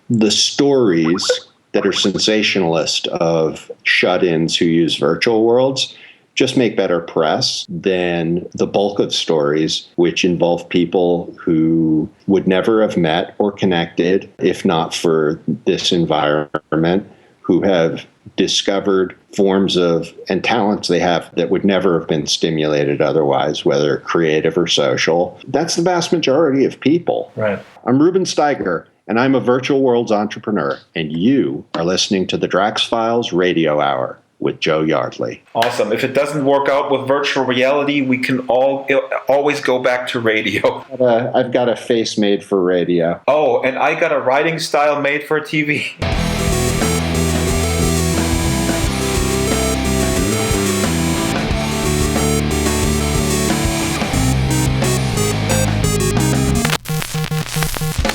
the stories that are sensationalist of shut-ins who use virtual worlds just make better press than the bulk of stories, which involve people who would never have met or connected if not for this environment, who have discovered forms of and talents they have that would never have been stimulated otherwise, whether creative or social. That's the vast majority of people. Right. I'm Ruben Steiger, and I'm a virtual worlds entrepreneur, and you are listening to the Drax Files Radio Hour with Joe Yardley. Awesome. If it doesn't work out with virtual reality, we can always go back to radio. I've got a face made for radio. Oh, and I got a writing style made for TV.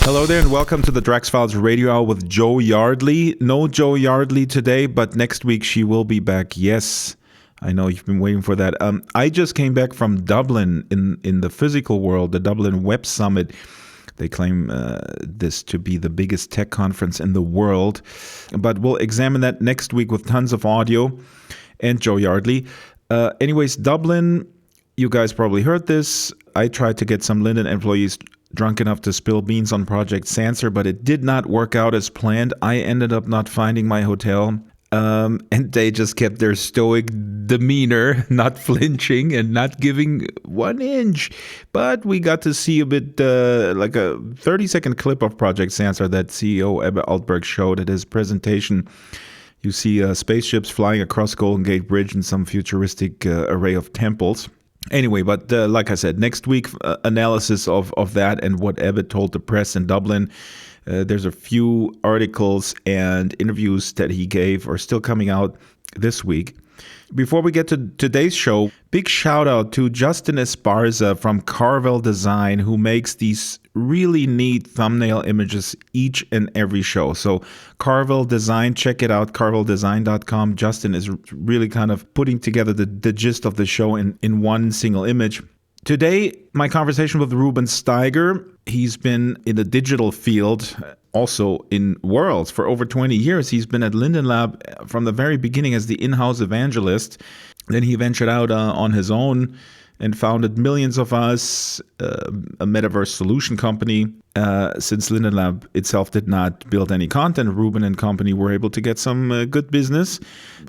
Hello there and welcome to the Drax Files Radio Hour with Joe Yardley. No Joe Yardley today, but next week she will be back. Yes, I know you've been waiting for that. I just came back from Dublin in the physical world, the Dublin Web Summit. They claim this to be the biggest tech conference in the world, but we'll examine that next week with tons of audio and Joe Yardley. Anyways, Dublin, you guys probably heard this. I tried to get some Linden employees drunk enough to spill beans on Project Sanser, but it did not work out as planned. I ended up not finding my hotel, and they just kept their stoic demeanor, not flinching and not giving 1 inch. But we got to see a bit, like a 30-second clip of Project Sanser that CEO Ebbe Altberg showed at his presentation. You see spaceships flying across Golden Gate Bridge and some futuristic array of temples. Anyway, but like I said, next week analysis of that and what Ebbe told the press in Dublin. There's a few articles and interviews that he gave are still coming out this week. Before we get to today's show, big shout out to Justin Esparza from Carvel Design, who makes these really neat thumbnail images each and every show. So Carvel Design, check it out, carveldesign.com. Justin is really kind of putting together the gist of the show in one single image. Today, my conversation with Ruben Steiger. He's been in the digital field, also in Worlds, for over 20 years. He's been at Linden Lab from the very beginning as the in-house evangelist. Then he ventured out on his own and founded Millions of Us, a metaverse solution company. Since Linden Lab itself did not build any content, Ruben and company were able to get some good business.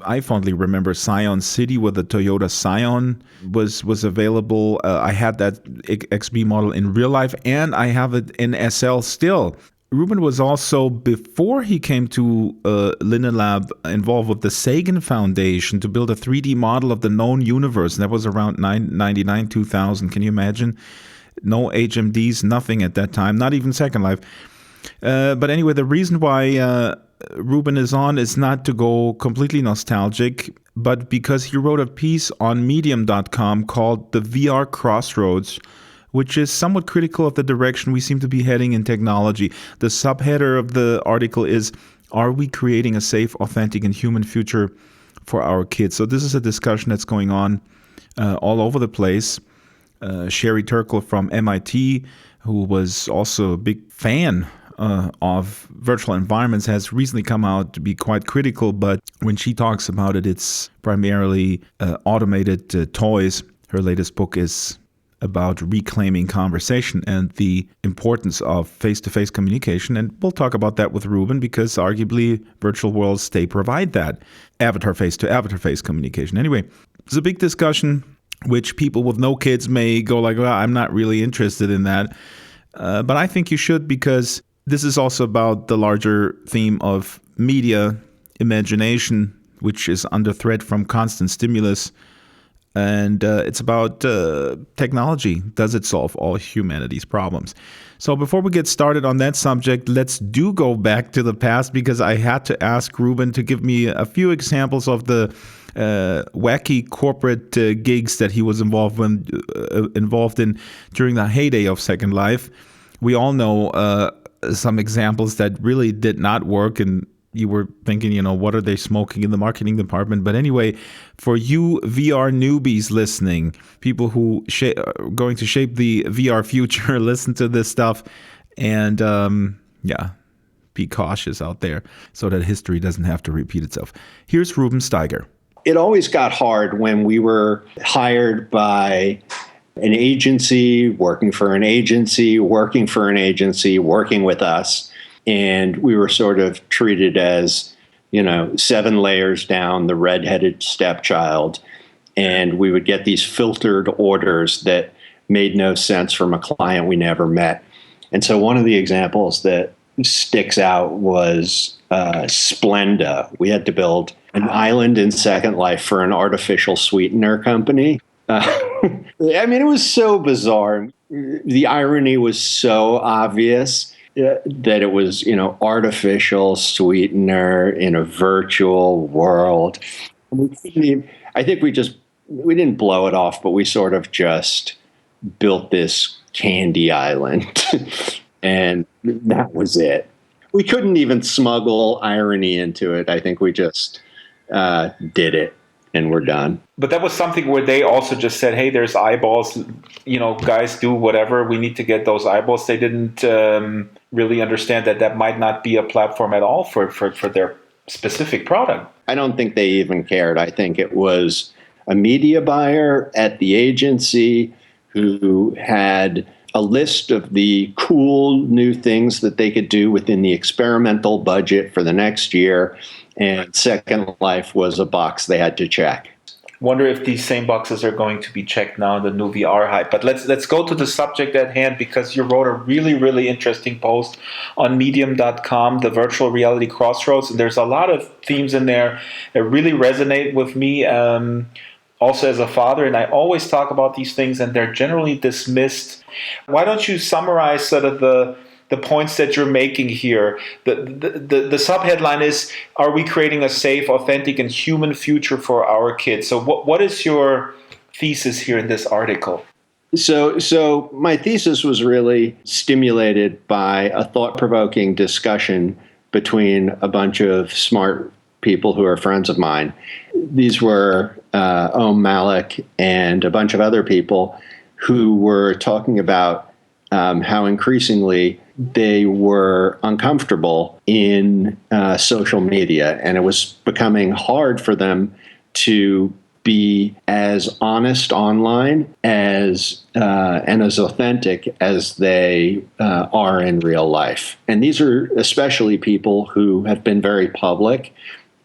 I fondly remember Scion City, where the Toyota Scion was available. I had that XB model in real life, and I have it in SL still. Ruben was also, before he came to Linden Lab, involved with the Sagan Foundation to build a 3D model of the known universe. And that was around 1999, 2000. Can you imagine? No HMDs, nothing at that time, not even Second Life. But anyway, the reason why Ruben is on is not to go completely nostalgic, but because he wrote a piece on medium.com called The VR Crossroads, which is somewhat critical of the direction we seem to be heading in technology. The subheader of the article is, are we creating a safe, authentic, and human future for our kids? So this is a discussion that's going on all over the place. Sherry Turkle from MIT, who was also a big fan of virtual environments, has recently come out to be quite critical, but when she talks about it, it's primarily automated toys. Her latest book is about reclaiming conversation and the importance of face-to-face communication. And we'll talk about that with Ruben, because arguably virtual worlds, they provide that avatar face-to-avatar face communication. Anyway, it's a big discussion, which people with no kids may go like, well, I'm not really interested in that. But I think you should, because this is also about the larger theme of media imagination, which is under threat from constant stimulus. And it's about technology. Does it solve all humanity's problems? So before we get started on that subject, let's go back to the past, because I had to ask Ruben to give me a few examples of the wacky corporate gigs that he was involved in during the heyday of Second Life. We all know some examples that really did not work, and you were thinking, what are they smoking in the marketing department? But anyway, for you VR newbies listening, people who are going to shape the VR future, listen to this stuff and, be cautious out there so that history doesn't have to repeat itself. Here's Ruben Steiger. It always got hard when we were hired by an agency, working for an agency, working for an agency, working with us. And we were sort of treated as, 7 layers down, the redheaded stepchild. And we would get these filtered orders that made no sense from a client we never met. And so one of the examples that sticks out was Splenda. We had to build an island in Second Life for an artificial sweetener company. It was so bizarre. The irony was so obvious that it was, artificial sweetener in a virtual world. I think we didn't blow it off, but we sort of just built this candy island. And that was it. We couldn't even smuggle irony into it. I think we just did it and we're done. But that was something where they also just said, hey, there's eyeballs, guys, do whatever. We need to get those eyeballs. They didn't really understand that might not be a platform at all for their specific product. I don't think they even cared. I think it was a media buyer at the agency who had a list of the cool new things that they could do within the experimental budget for the next year. And Second Life was a box they had to check. Wonder if these same boxes are going to be checked now in the new VR hype. But let's go to the subject at hand, because you wrote a really, really interesting post on medium.com, the virtual reality Crossroads. And there's a lot of themes in there that really resonate with me. Also as a father, and I always talk about these things and they're generally dismissed. Why don't you summarize sort of the points that you're making here? The subheadline is, are we creating a safe, authentic, and human future for our kids? So what is your thesis here in this article? So my thesis was really stimulated by a thought-provoking discussion between a bunch of smart people who are friends of mine. These were Malik and a bunch of other people who were talking about how increasingly they were uncomfortable in social media, and it was becoming hard for them to be as honest online as and as authentic as they are in real life. And these are especially people who have been very public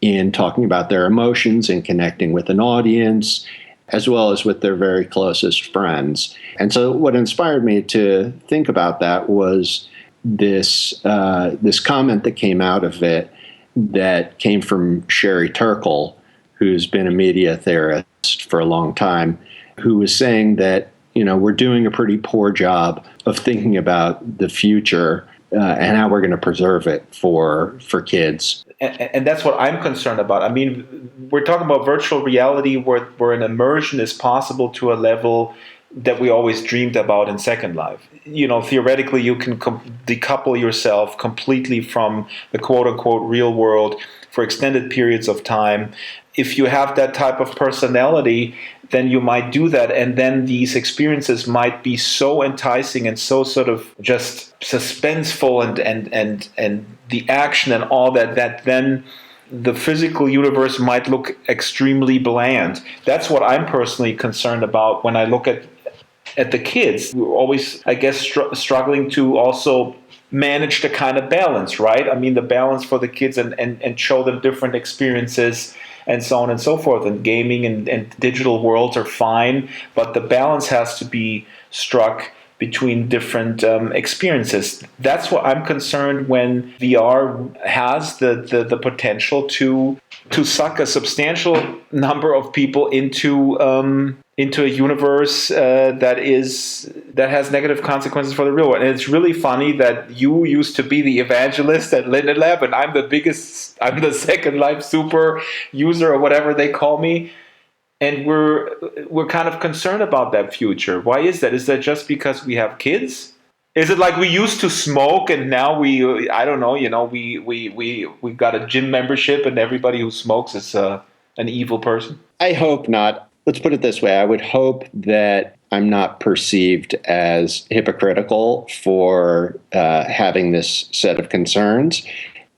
in talking about their emotions and connecting with an audience, as well as with their very closest friends. And so what inspired me to think about that was this comment that came out of it that came from Sherry Turkle, who's been a media theorist for a long time, who was saying that, we're doing a pretty poor job of thinking about the future and how we're going to preserve it for kids. And that's what I'm concerned about. I mean, we're talking about virtual reality where an immersion is possible to a level that we always dreamed about in Second Life. Theoretically, you can decouple yourself completely from the quote-unquote real world for extended periods of time. If you have that type of personality, then you might do that, and then these experiences might be so enticing and so sort of just suspenseful and the action and all that then the physical universe might look extremely bland. That's what I'm personally concerned about when I look at the kids. We're always, I guess, struggling to also manage the kind of balance, right? I mean, the balance for the kids and show them different experiences and so on and so forth. And gaming and digital worlds are fine, but the balance has to be struck between different experiences. That's what I'm concerned when VR has the potential to suck a substantial number of people into a universe that has negative consequences for the real world. And it's really funny that you used to be the evangelist at Linden Lab, and I'm the Second Life super user or whatever they call me. And we're kind of concerned about that future. Why is that? Is that just because we have kids? Is it like we used to smoke and now we got a gym membership and everybody who smokes is an evil person? I hope not. Let's put it this way. I would hope that I'm not perceived as hypocritical for having this set of concerns.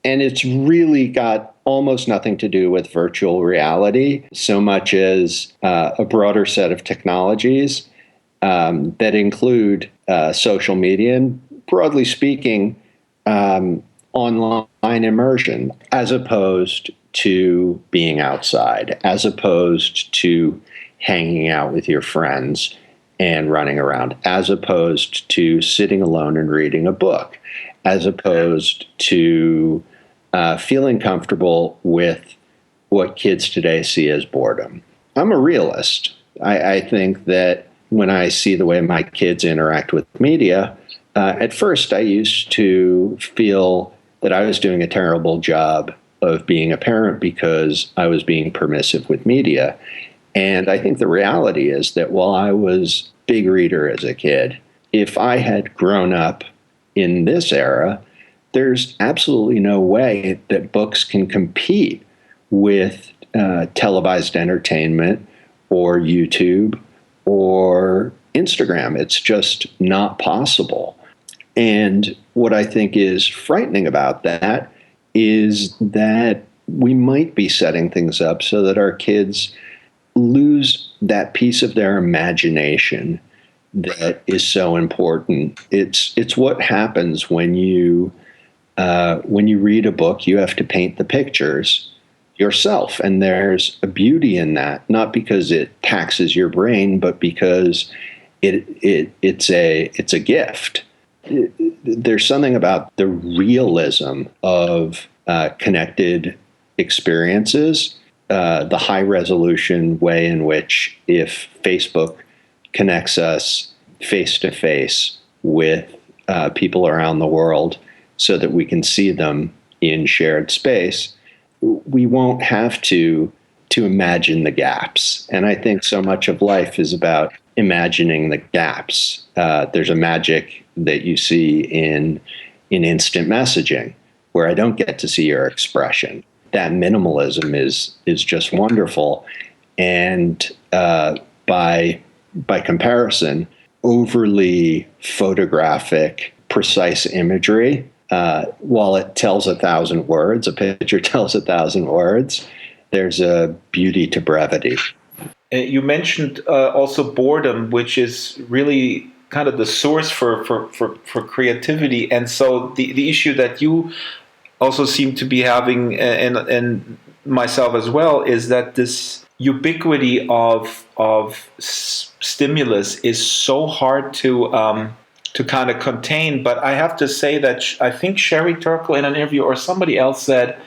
And it's really got almost nothing to do with virtual reality, so much as a broader set of technologies that include social media and, broadly speaking, online immersion, as opposed to being outside, as opposed to hanging out with your friends and running around, as opposed to sitting alone and reading a book, as opposed to feeling comfortable with what kids today see as boredom. I'm a realist. I think that when I see the way my kids interact with media, at first I used to feel that I was doing a terrible job of being a parent because I was being permissive with media. And I think the reality is that while I was a big reader as a kid, if I had grown up in this era, there's absolutely no way that books can compete with televised entertainment or YouTube or Instagram. It's just not possible. And what I think is frightening about that is that we might be setting things up so that our kids lose that piece of their imagination that is so important. It's what happens when you read a book. You have to paint the pictures yourself, and there's a beauty in that, not because it taxes your brain, but because it's a gift. There's something about the realism of connected experiences, the high resolution way in which, if Facebook connects us face to face with people around the world so that we can see them in shared space, we won't have to imagine the gaps. And I think so much of life is about imagining the gaps. There's a magic that you see in instant messaging where I don't get to see your expression. That minimalism is just wonderful. And by comparison, overly photographic, precise imagery, while it tells 1,000 words, a picture tells 1,000 words, there's a beauty to brevity. You mentioned also boredom, which is really kind of the source for creativity. And so the issue that you also seem to be having, and myself as well, is that this ubiquity of stimulus is so hard to kind of contain. But I have to say that I think Sherry Turkle in an interview or somebody else said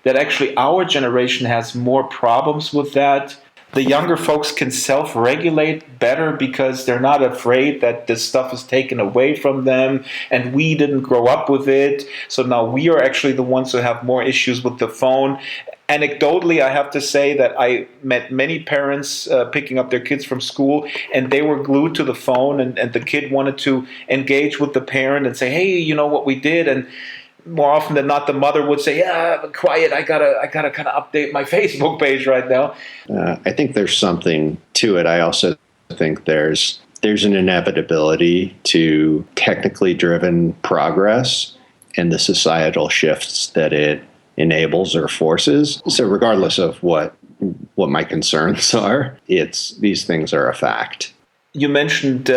that actually our generation has more problems with that. The younger folks can self-regulate better because they're not afraid that this stuff is taken away from them, and we didn't grow up with it. So now we are actually the ones who have more issues with the phone. Anecdotally, I have to say that I met many parents picking up their kids from school, and they were glued to the phone, and the kid wanted to engage with the parent and say, hey, you know what we did? And more often than not, the mother would say, "Yeah, but quiet. I gotta kind of update my Facebook page right now." I think there's something to it. I also think there's an inevitability to technically driven progress and the societal shifts that it enables or forces. So, regardless of what my concerns are, these things are a fact. You mentioned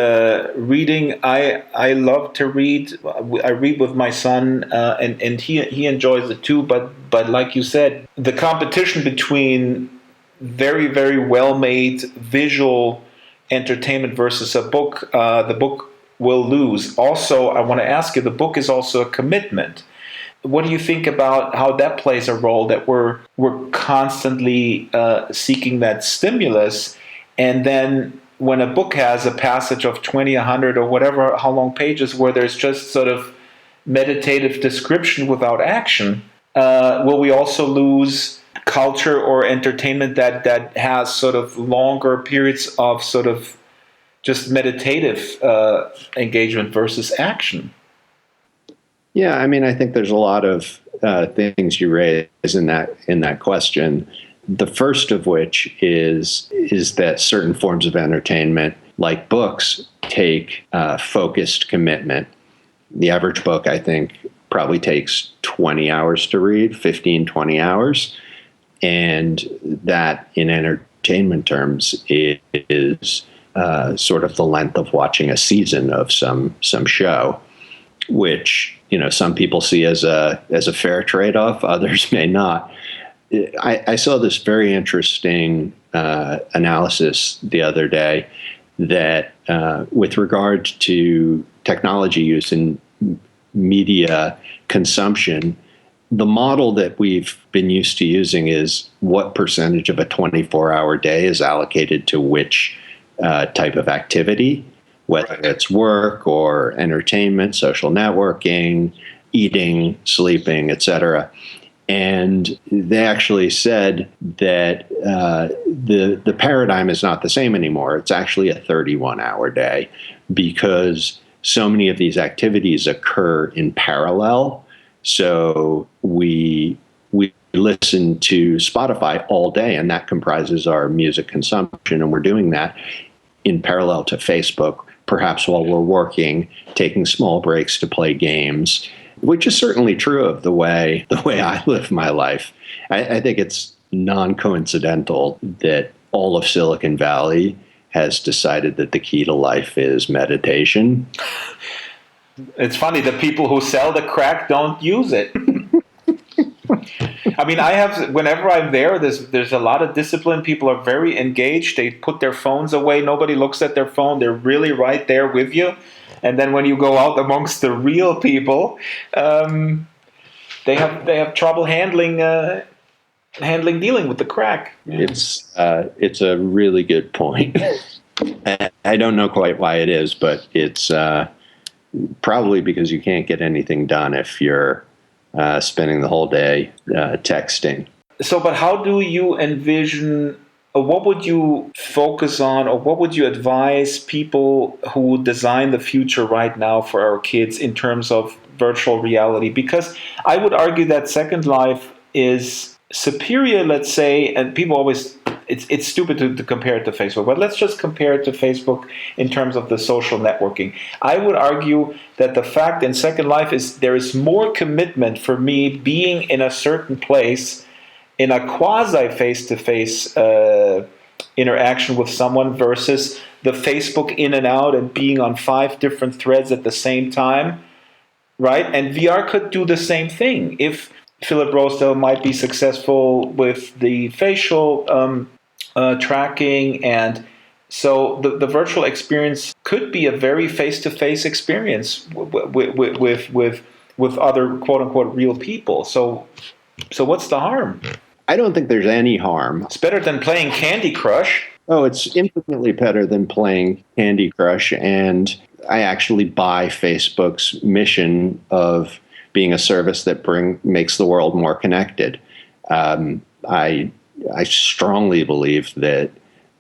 reading. I love to read. I read with my son, and he enjoys it too. But like you said, the competition between very, very well made visual entertainment versus a book, the book will lose. Also, I want to ask you, the book is also a commitment. What do you think about how that plays a role? That we're constantly seeking that stimulus, and then when a book has a passage of 20, 100, or whatever, how long pages, where there's just sort of meditative description without action, will we also lose culture or entertainment that has sort of longer periods of sort of just meditative engagement versus action? Yeah, I mean, I think there's a lot of things you raise in that question. The first of which is that certain forms of entertainment like books, take focused commitment. The average book, I think, probably takes 20 hours to read, 15, 20 hours. And that, in entertainment terms, is sort of the length of watching a season of some show, which, some people see as a fair trade-off, others may not. I saw this very interesting analysis the other day that with regard to technology use in media consumption, the model that we've been used to using is what percentage of a 24-hour day is allocated to which type of activity, whether it's work or entertainment, social networking, eating, sleeping, etc. And they actually said that the paradigm is not the same anymore. It's actually a 31-hour day because so many of these activities occur in parallel. So we listen to Spotify all day, and that comprises our music consumption, and we're doing that in parallel to Facebook, perhaps while we're working, taking small breaks to play games, which is certainly true of the way I live my life. I think it's non-coincidental that all of Silicon Valley has decided that the key to life is meditation. It's funny, the people who sell the crack don't use it. I mean, whenever I'm there's a lot of discipline. People are very engaged. They put their phones away. Nobody looks at their phone. They're really right there with you. And then when you go out amongst the real people, they have trouble handling dealing with the crack. It's a really good point. I don't know quite why it is, but it's probably because you can't get anything done if you're spending the whole day texting. So, but how do you envision, or what would you focus on, or what would you advise people who design the future right now for our kids in terms of virtual reality? Because I would argue that Second Life is superior, let's say, and people always, it's stupid to compare it to Facebook, but let's just compare it to Facebook in terms of the social networking. I would argue that the fact in Second Life is there is more commitment for me being in a certain place in a quasi face-to-face interaction with someone versus the Facebook in and out and being on 5 different threads at the same time, right? And VR could do the same thing. If Philip Rosedale might be successful with the facial tracking, and so the virtual experience could be a very face-to-face experience with other quote-unquote real people. So what's the harm? I don't think there's any harm. It's better than playing Candy Crush. Oh, it's infinitely better than playing Candy Crush, and I actually buy Facebook's mission of being a service that makes the world more connected. I strongly believe that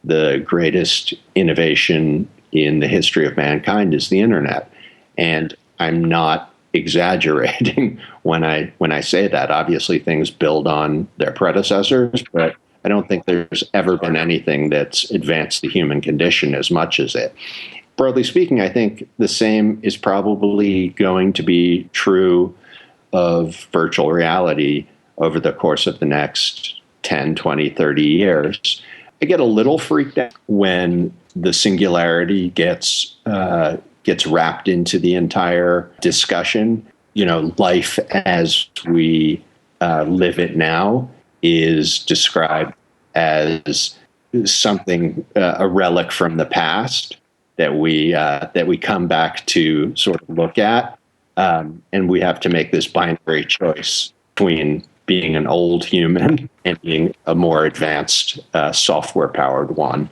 the greatest innovation in the history of mankind is the internet, and I'm not exaggerating when I say that. Obviously, things build on their predecessors, but I don't think there's ever been anything that's advanced the human condition as much as it. Broadly speaking, I think the same is probably going to be true of virtual reality over the course of the next 10, 20, 30 years. I get a little freaked out when the singularity gets wrapped into the entire discussion. Life as we live it now is described as something, a relic from the past that we come back to sort of look at, and we have to make this binary choice between being an old human and being a more advanced software-powered one.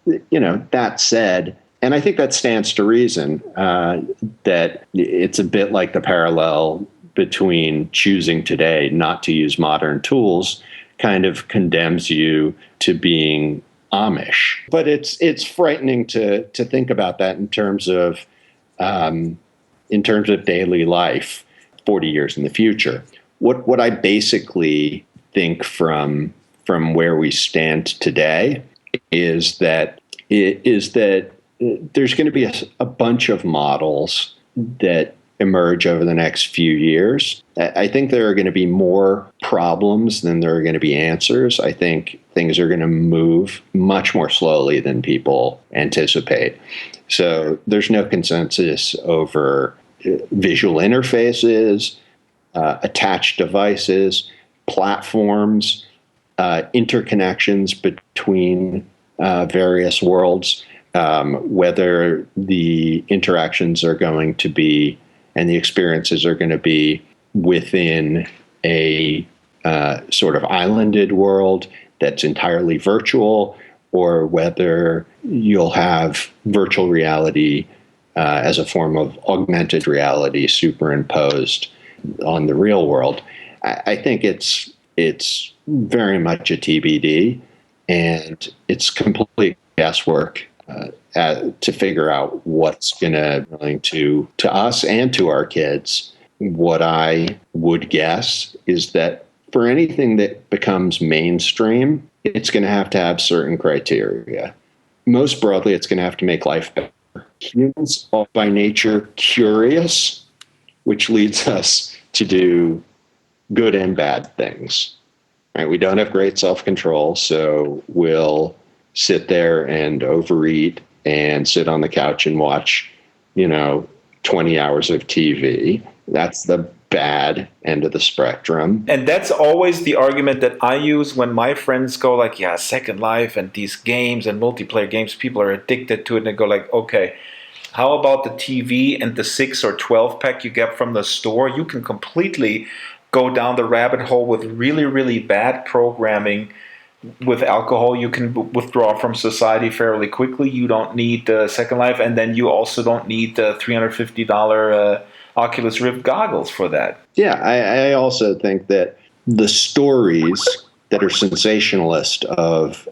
That said, and I think that stands to reason, that it's a bit like the parallel between choosing today not to use modern tools kind of condemns you to being Amish. But it's frightening to think about that in terms of daily life 40 years in the future. What I basically think from there's going to be a bunch of models that emerge over the next few years. I think there are going to be more problems than there are going to be answers. I think things are going to move much more slowly than people anticipate. So there's no consensus over visual interfaces, attached devices, platforms, interconnections between various worlds, whether the interactions are going to be and the experiences are going to be within a sort of islanded world that's entirely virtual, or whether you'll have virtual reality as a form of augmented reality superimposed on the real world. I think it's very much a TBD, and it's complete guesswork to figure out what's going to us and to our kids. What I would guess is that for anything that becomes mainstream, it's going to have certain criteria. Most broadly, it's going to have to make life better. Humans are by nature curious, which leads us to do good and bad things. Right? We don't have great self-control, so we'll sit there and overeat and sit on the couch and watch, 20 hours of TV. That's the bad end of the spectrum. And that's always the argument that I use when my friends go like, yeah, Second Life and these games and multiplayer games, people are addicted to it. And they go like, okay, how about the TV and the 6 or 12 pack you get from the store? You can completely go down the rabbit hole with really, really bad programming. With alcohol, you can withdraw from society fairly quickly. You don't need Second Life, and then you also don't need the $350 Oculus Rift goggles for that. Yeah, I also think that the stories that are sensationalist of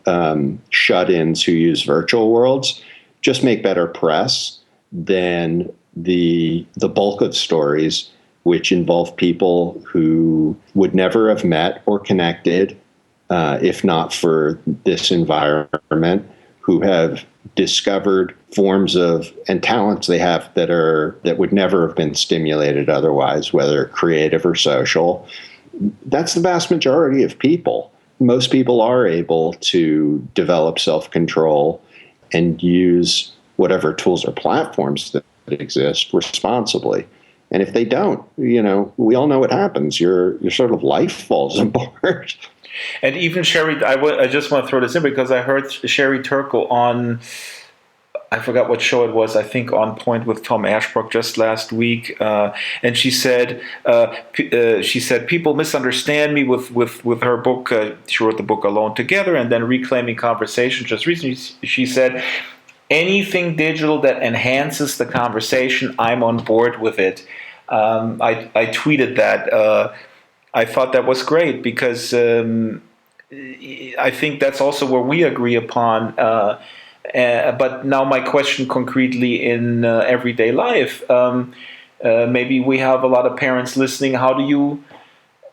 shut-ins who use virtual worlds just make better press than the bulk of stories which involve people who would never have met or connected if not for this environment, who have discovered forms of and talents they have that would never have been stimulated otherwise, whether creative or social. That's the vast majority of people. Most people are able to develop self-control and use whatever tools or platforms that exist responsibly. And if they don't, we all know what happens. Your sort of life falls apart. And even Sherry, I just want to throw this in because I heard Sherry Turkle on, I forgot what show it was, I think On Point with Tom Ashbrook just last week. And she said, people misunderstand me with her book. She wrote the book Alone Together and then Reclaiming Conversation. Just recently, she said, anything digital that enhances the conversation, I'm on board with it. I tweeted that. I thought that was great because I think that's also where we agree upon. But now my question concretely in everyday life, maybe we have a lot of parents listening. How do you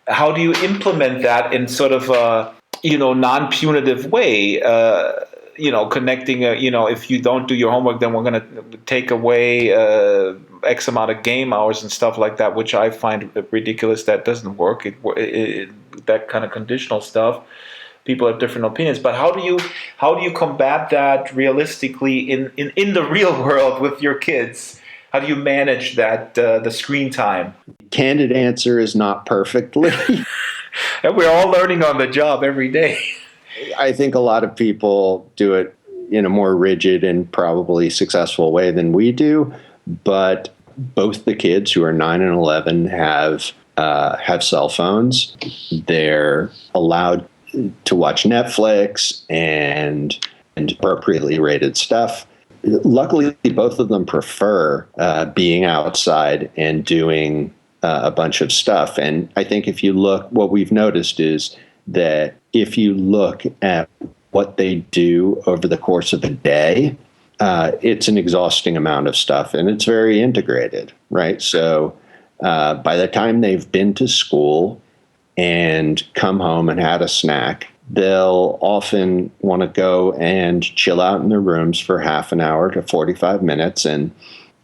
implement that in sort of a non-punitive way? Connecting, if you don't do your homework, then we're going to take away X amount of game hours and stuff like that, which I find ridiculous. That doesn't work. That kind of conditional stuff. People have different opinions, but how do you combat that realistically in the real world with your kids? How do you manage that the screen time? Candid answer is not perfectly. And we're all learning on the job every day. I think a lot of people do it in a more rigid and probably successful way than we do. But both the kids who are 9 and 11 have cell phones. They're allowed to watch Netflix and appropriately rated stuff. Luckily, both of them prefer being outside and doing a bunch of stuff. And I think if you look, what we've noticed is that if you look at what they do over the course of a day, it's an exhausting amount of stuff, and it's very integrated, right? So by the time they've been to school and come home and had a snack, they'll often want to go and chill out in their rooms for half an hour to 45 minutes. And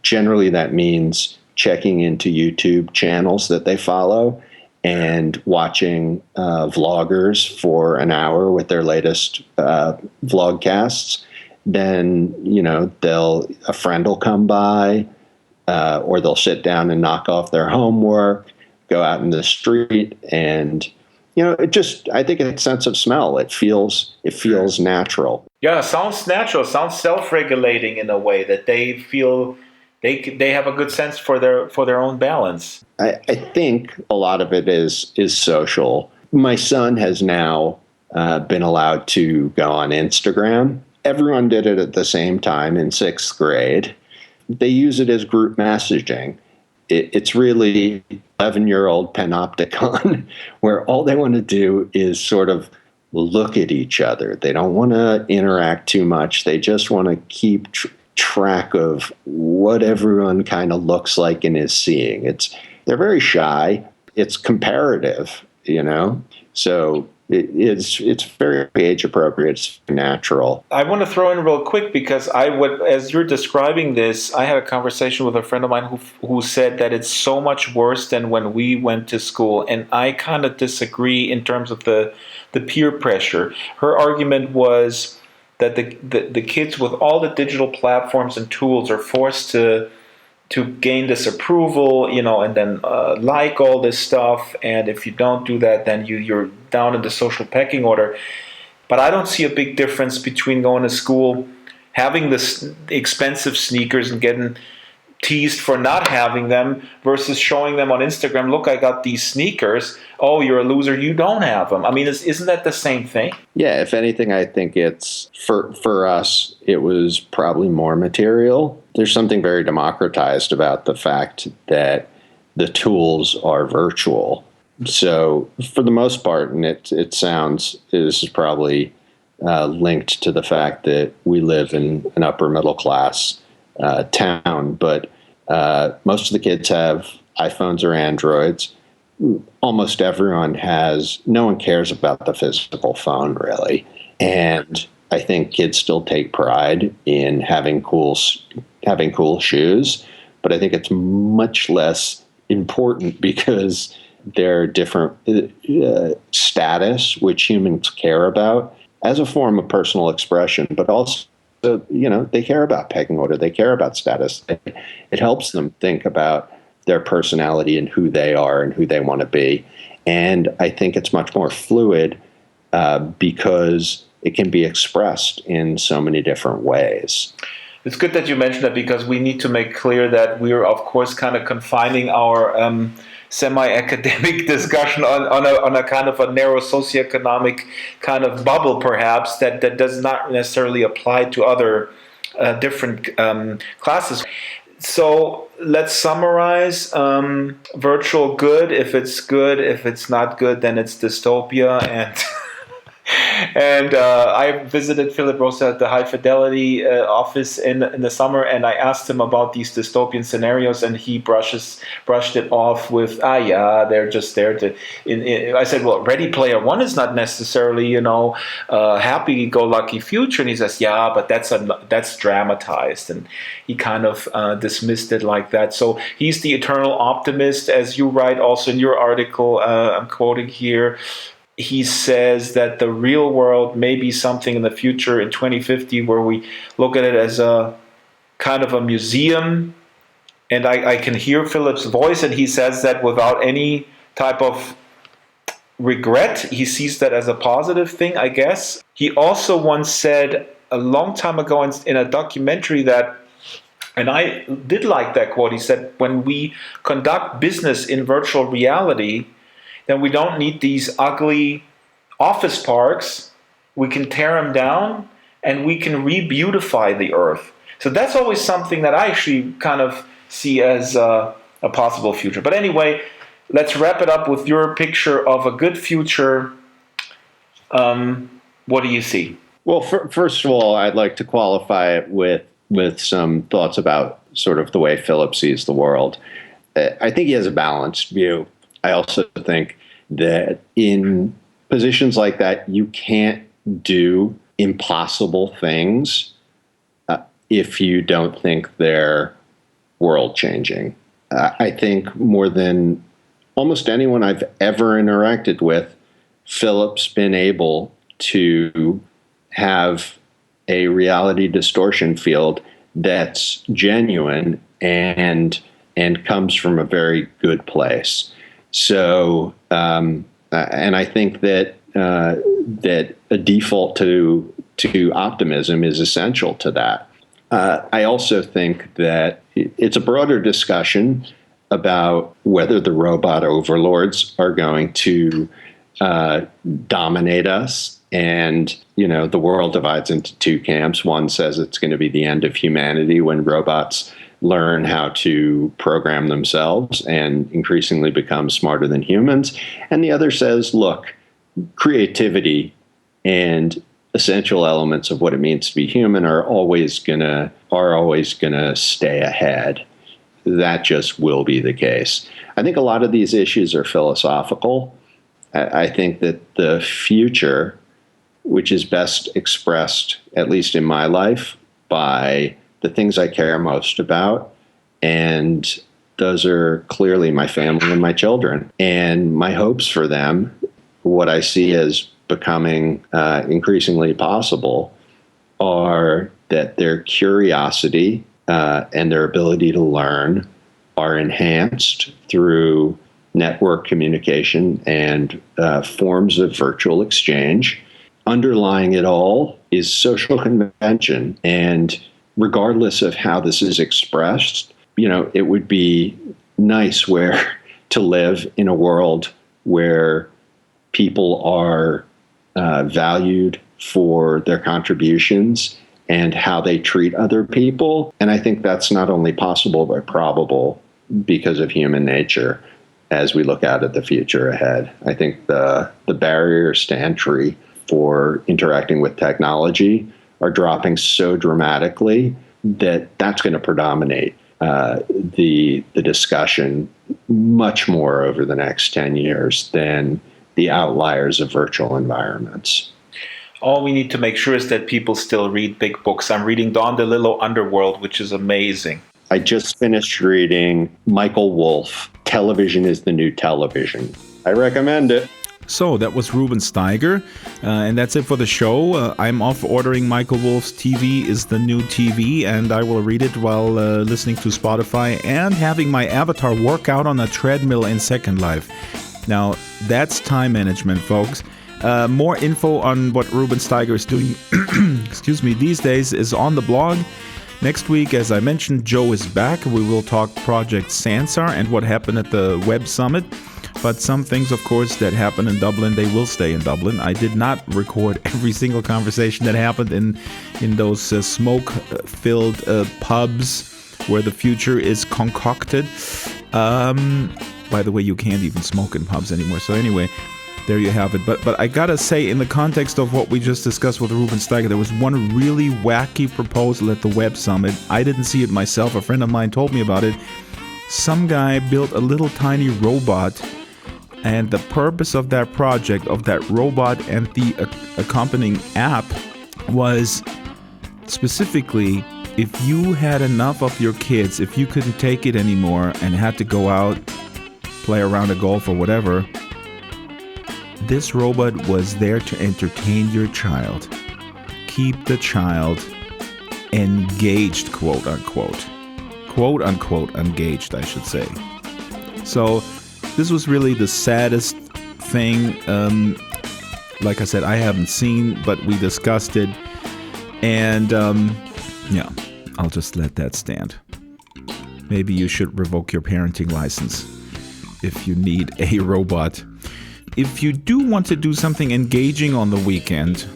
generally that means checking into YouTube channels that they follow and watching vloggers for an hour with their latest vlogcasts. Then, a friend will come by, or they'll sit down and knock off their homework, go out in the street, and I think it's sense of smell. It feels natural. Yeah, sounds natural. Sounds self-regulating in a way that they feel they have a good sense for their own balance. I think a lot of it is social. My son has now been allowed to go on Instagram. Everyone did it at the same time in 6th grade. They use it as group messaging. It's really 11-year-old panopticon where all they want to do is sort of look at each other. They don't want to interact too much. They just want to keep track of what everyone kind of looks like and is seeing. They're very shy. It's comparative, So it's very age appropriate. It's natural. I want to throw in real quick because as you're describing this, I had a conversation with a friend of mine who said that it's so much worse than when we went to school, and I kind of disagree in terms of the peer pressure. Her argument was that the kids with all the digital platforms and tools are forced to gain this approval, and then like all this stuff. And if you don't do that, then you're down in the social pecking order. But I don't see a big difference between going to school, having the expensive sneakers and getting teased for not having them versus showing them on Instagram, look, I got these sneakers. Oh, you're a loser. You don't have them. I mean, isn't that the same thing? Yeah, if anything, I think it's for us, it was probably more material. There's something very democratized about the fact that the tools are virtual. So for the most part, and it sounds, this is probably linked to the fact that we live in an upper middle class town, but most of the kids have iPhones or Androids. Almost everyone no one cares about the physical phone, really. And I think kids still take pride in having cool shoes, but I think it's much less important because they're different status, which humans care about as a form of personal expression, but also they care about pecking order. They care about status. It helps them think about their personality and who they are and who they want to be. And I think it's much more fluid because it can be expressed in so many different ways. It's good that you mentioned that because we need to make clear that we're, of course, kind of confining our semi-academic discussion on a kind of a narrow socioeconomic kind of bubble, perhaps, that does not necessarily apply to other different classes. So let's summarize. Virtual good. If it's not good, then it's dystopia. And I visited Philip Rosa at the High Fidelity office in the summer, and I asked him about these dystopian scenarios, and he brushed it off with, they're just there to. I said, well, Ready Player One is not necessarily, happy-go-lucky future, and he says, yeah, but that's dramatized, and he kind of dismissed it like that. So he's the eternal optimist, as you write also in your article. I'm quoting here. He says that the real world may be something in the future in 2050 where we look at it as a kind of a museum. And I can hear Philip's voice, and he says that without any type of regret. He sees that as a positive thing, I guess. He also once said a long time ago in a documentary that, and I did like that quote, he said, when we conduct business in virtual reality, then we don't need these ugly office parks. We can tear them down and we can re-beautify the earth. So that's always something that I actually kind of see as a possible future. But anyway, let's wrap it up with your picture of a good future. What do you see? Well, first of all, I'd like to qualify it with some thoughts about sort of the way Philip sees the world. I think he has a balanced view. I also think that in positions like that, you can't do impossible things if you don't think they're world changing. I think more than almost anyone I've ever interacted with, Philip's been able to have a reality distortion field that's genuine and comes from a very good place. So, and I think that that a default to optimism is essential to that. I also think that it's a broader discussion about whether the robot overlords are going to dominate us. And, the world divides into two camps. One says it's going to be the end of humanity when robots learn how to program themselves and increasingly become smarter than humans. And the other says, look, creativity and essential elements of what it means to be human are always gonna stay ahead. That just will be the case. I think a lot of these issues are philosophical. I think that the future, which is best expressed, at least in my life, by the things I care most about, and those are clearly my family and my children. And my hopes for them, what I see as becoming increasingly possible, are that their curiosity and their ability to learn are enhanced through network communication and forms of virtual exchange. Underlying it all is social convention. And regardless of how this is expressed, it would be nice to live in a world where people are valued for their contributions and how they treat other people. And I think that's not only possible, but probable because of human nature as we look out at the future ahead. I think the barriers to entry for interacting with technology are dropping so dramatically that that's going to predominate the discussion much more over the next 10 years than the outliers of virtual environments. All we need to make sure is that people still read big books. I'm reading Don DeLillo Underworld, which is amazing. I just finished reading Michael Wolff, Television is the New Television. I recommend it. So that was Ruben Steiger, and that's it for the show. I'm off ordering Michael Wolff's TV is the New TV, and I will read it while listening to Spotify and having my avatar work out on a treadmill in Second Life. Now, that's time management, folks. More info on what Ruben Steiger is doing these days is on the blog. Next week, as I mentioned, Joe is back. We will talk Project Sansar and what happened at the Web Summit. But some things, of course, that happened in Dublin, they will stay in Dublin. I did not record every single conversation that happened in those smoke-filled pubs where the future is concocted. By the way, you can't even smoke in pubs anymore. So anyway, there you have it. But I gotta say, in the context of what we just discussed with Ruben Steiger, there was one really wacky proposal at the Web Summit. I didn't see it myself. A friend of mine told me about it. Some guy built a little tiny robot, and the purpose of that project, of that robot and the accompanying app, was specifically if you had enough of your kids, if you couldn't take it anymore and had to go out, play around a golf or whatever, this robot was there to entertain your child. Keep the child engaged, quote unquote. Quote unquote engaged, I should say. So this was really the saddest thing. Like I said, I haven't seen, but we discussed it. And yeah, I'll just let that stand. Maybe you should revoke your parenting license if you need a robot. If you do want to do something engaging on the weekend,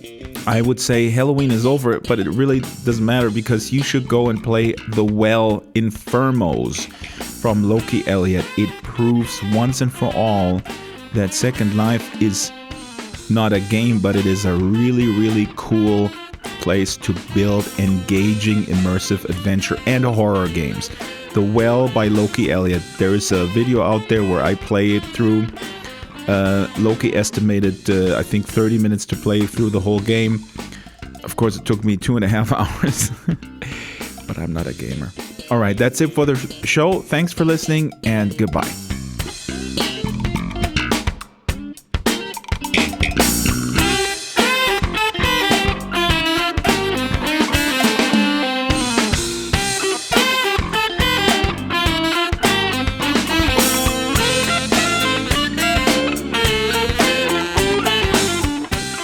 I would say Halloween is over, but it really doesn't matter because you should go and play The Well Infirmos from Loki Elliott. It proves once and for all that Second Life is not a game, but it is a really, really cool place to build engaging, immersive adventure and horror games. The Well by Loki Elliott. There is a video out there where I play it through. Loki estimated, I think, 30 minutes to play through the whole game. Of course, it took me 2.5 hours, but I'm not a gamer. All right, that's it for the show. Thanks for listening, and goodbye.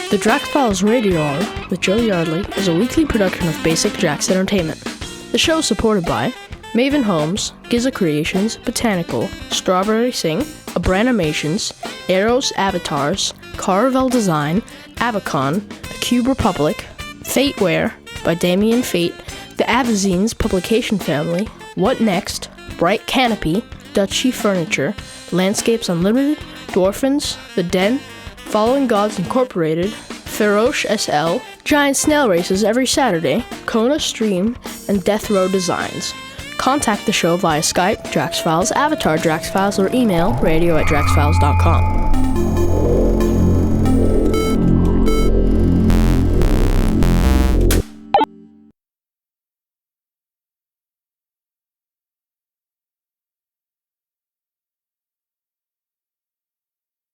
The Drax Files Radio Hour with Joe Yardley is a weekly production of Basic Drax Entertainment. The show is supported by Maven Homes, Giza Creations, Botanical, Strawberry Sing, Abranimations, Eros Avatars, Caravel Design, Avacon, The Cube Republic, Fateware by Damien Fate, The Avazines Publication Family, What Next, Bright Canopy, Duchy Furniture, Landscapes Unlimited, Dwarfins, The Den, Following Gods Incorporated, Feroche SL, Giant Snail Races every Saturday, Kona Stream, and Death Row Designs. Contact the show via Skype, Drax Files, Avatar Drax Files, or email radio@draxfiles.com.